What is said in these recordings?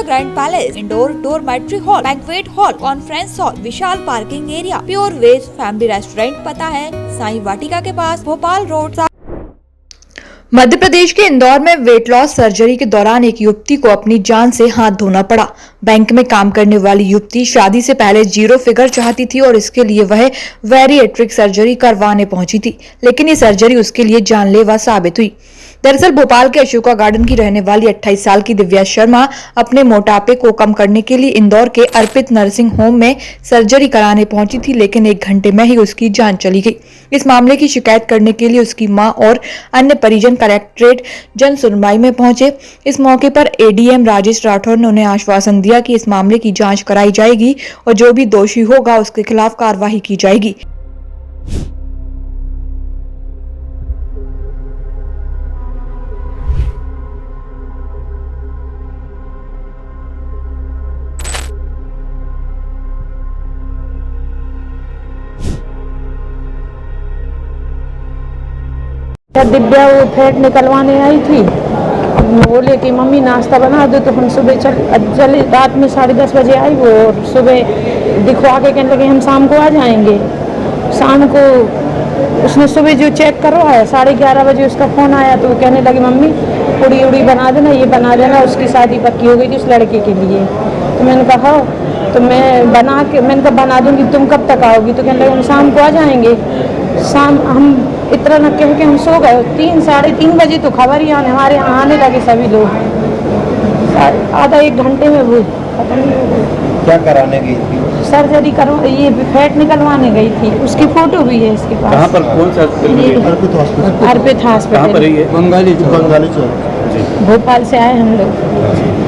The grand palace, indoor dormitory hall, banquet hall, conference hall, विशाल parking area, pure veg family restaurant. पता है साई वाटिका के पास, Bhopal road. Madhya Pradesh के इंदौर में वेट लॉस सर्जरी के दौरान एक युवती को अपनी जान से हाथ धोना पड़ा। बैंक में काम करने वाली युवती शादी से पहले 0 फिगर चाहती थी और इसके लिए वह बैरिएट्रिक सर्जरी करवाने पहुंची थी, लेकिन ये सर्जरी उसके लिए जानलेवा साबित हुई। दरअसल भोपाल के अशोका गार्डन की रहने वाली 28 साल की दिव्या शर्मा अपने मोटापे को कम करने के लिए इंदौर के अर्पित नर्सिंग होम में सर्जरी कराने पहुंची थी, लेकिन 1 घंटे में ही उसकी जान चली गई। इस मामले की शिकायत करने के लिए उसकी मां और अन्य परिजन कलेक्ट्रेट जन सुनवाई में पहुंचे। इस मौके पर एडीएम राजेश राठौर ने उन्हें आश्वासन दिया कि इस मामले की जांच कराई जाएगी और जो भी दोषी होगा उसके खिलाफ कार्रवाई की जाएगी। दिव्या वो फैट निकलवाने आई थी, बोले कि मम्मी नाश्ता बना दो, तो हम सुबह चले रात में 10:30 बजे आई वो, और सुबह दिखवा के कहने लगे हम शाम को आ जाएंगे। शाम को उसने सुबह जो चेक करवाया 11:30 बजे उसका फ़ोन आया, तो वो कहने लगी मम्मी पूड़ी उड़ी बना देना, ये बना देना, उसकी शादी पक्की हो गई थी उस लड़के के लिए। तो मैंने कहा तो मैंने कहा बना दूंगी, तुम कब तक आओगी? तो कहने लगे हम शाम को आ जाएंगे। शाम हम इतना न कह के हम सो गए। 3-3:30 बजे तो खबर ही हमारे यहाँ आने लगे सभी लोग। आधा 1 घंटे में वो पता नहीं क्या कराने गई थी? सर्जरी ये फैट निकलवाने गई थी। उसकी फोटो भी है इसके पास। कहाँ पर, कौन सा हॉस्पिटल? अर्पित हॉस्पिटल, बंगाली चौक, भोपाल से आए हम लोग।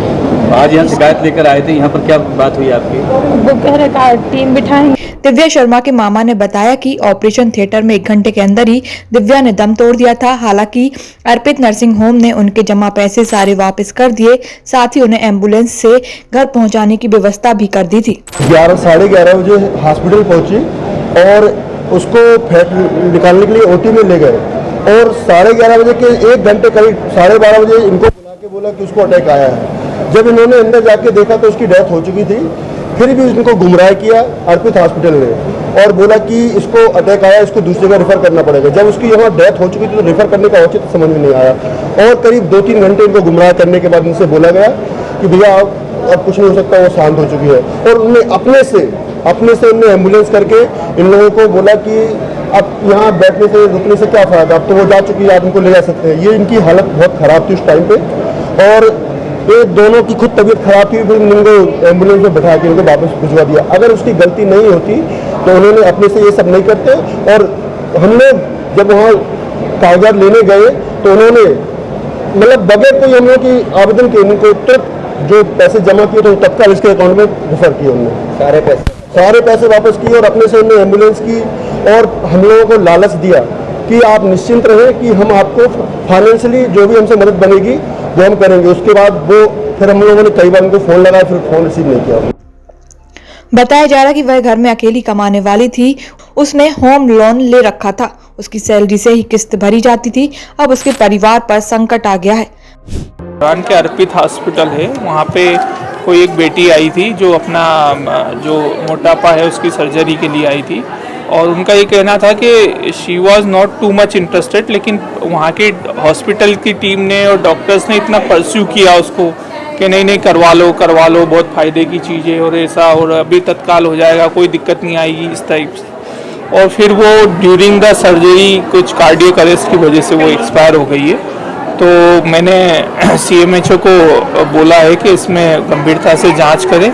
आज यहाँ शिकायत लेकर आए थे, यहाँ पर क्या बात हुई आपकी? वो कह रहे टीम बिठाएंगे। दिव्या शर्मा के मामा ने बताया कि ऑपरेशन थिएटर में 1 घंटे के अंदर ही दिव्या ने दम तोड़ दिया था। हालांकि अर्पित नर्सिंग होम ने उनके जमा पैसे सारे वापस कर दिए, साथ ही उन्हें एम्बुलेंस से घर पहुंचाने की व्यवस्था भी कर दी थी। 11-11:30 बजे हॉस्पिटल पहुंची और उसको फैट निकालने के लिए ओटी में ले गए, और 11:30 बजे के 1 घंटे करीब 12:30 बजे इनको बुला के बोला कि उसको अटैक आया है। जब इन्होंने अंदर जाके देखा तो उसकी डेथ हो चुकी थी। फिर भी इनको गुमराह किया अर्पित हॉस्पिटल ने और बोला कि इसको अटैक आया, इसको दूसरी जगह रेफर करना पड़ेगा। जब उसकी यहाँ डेथ हो चुकी थी तो रेफर करने का औचित्य तो समझ में नहीं आया, और करीब 2-3 घंटे इनको गुमराह करने के बाद इनसे बोला गया कि भैया अब कुछ नहीं हो सकता, वो शांत हो चुकी है। और उन्होंने अपने से उन्हें एम्बुलेंस करके इन लोगों को बोला कि अब यहाँ बैठने से रुकने से क्या फ़ायदा, अब तो वो जा चुकी है, आप इनको ले जा सकते हैं। ये इनकी हालत बहुत ख़राब थी उस टाइम पे, और ये दोनों की खुद तबीयत खराब थी। फिर इनको एम्बुलेंस में बैठा के इनको वापस भिजवा दिया। अगर उसकी गलती नहीं होती तो उन्होंने अपने से ये सब नहीं करते। और हम लोग जब वहाँ कागजात लेने गए तो उन्होंने मतलब बगैर कोई हम लोग की आवेदन के इनको तुरंत जो पैसे जमा किए तो तत्काल इसके अकाउंट में रेफर किए। उन्होंने सारे पैसे वापस किए और अपने से उन्होंने एम्बुलेंस की, और हम लोगों को लालच दिया कि आप निश्चिंत रहें कि हम आपको फाइनेंशियली जो भी हमसे मदद बनेगी वो हम करेंगे। उसके बाद फिर हम लोगों ने कई बार उनको फ़ोन लगाया, फिर फ़ोन रिसीव नहीं किया। बताया जा रहा कि वह घर में अकेली कमाने वाली थी। उसने होम लोन ले रखा था, उसकी सैलरी से ही किस्त भरी जाती थी। अब उसके परिवार पर संकट आ गया है। रान के अर्पित हॉस्पिटल है, वहाँ पे कोई एक बेटी आई थी जो अपना जो मोटापा है उसकी सर्जरी के लिए आई थी, और उनका ये कहना था कि she was not too much interested, लेकिन वहाँ के हॉस्पिटल की टीम ने और डॉक्टर्स ने इतना परस्यू किया उसको कि नहीं करवा लो बहुत फ़ायदे की चीज़ है और ऐसा, और अभी तत्काल हो जाएगा, कोई दिक्कत नहीं आएगी इस टाइप से। और फिर वो ड्यूरिंग द सर्जरी कुछ कार्डियक अरेस्ट की वजह से वो एक्सपायर हो गई है। तो मैंने CMHO को बोला है कि इसमें गंभीरता से जांच करें,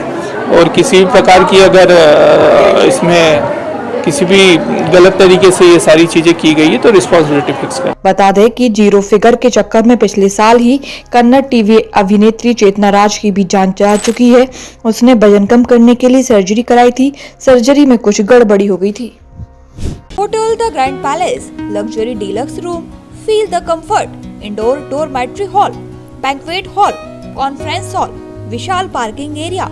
और किसी भी प्रकार की अगर इसमें किसी भी गलत तरीके से ये सारी चीजें की गई है तो रिस्पॉन्सिबिलिटी फिक्स करें। बता दें कि 0 फिगर के चक्कर में पिछले साल ही कन्नड़ टीवी अभिनेत्री चेतना राज की भी जान जा चुकी है। उसने वजन कम करने के लिए सर्जरी कराई थी, सर्जरी में कुछ गड़बड़ी हो गई थी। Hotel the grand palace, luxury deluxe room, feel the comfort, indoor dormitory hall, banquet hall, conference hall, विशाल पार्किंग एरिया,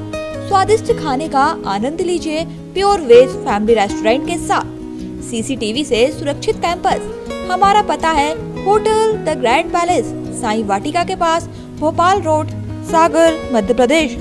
स्वादिष्ट खाने का आनंद लीजिए प्योर वेज फैमिली रेस्टोरेंट के साथ, CCTV से सुरक्षित कैंपस। हमारा पता है hotel the grand palace, Sai Vatika के पास, भोपाल रोड, सागर, मध्य प्रदेश।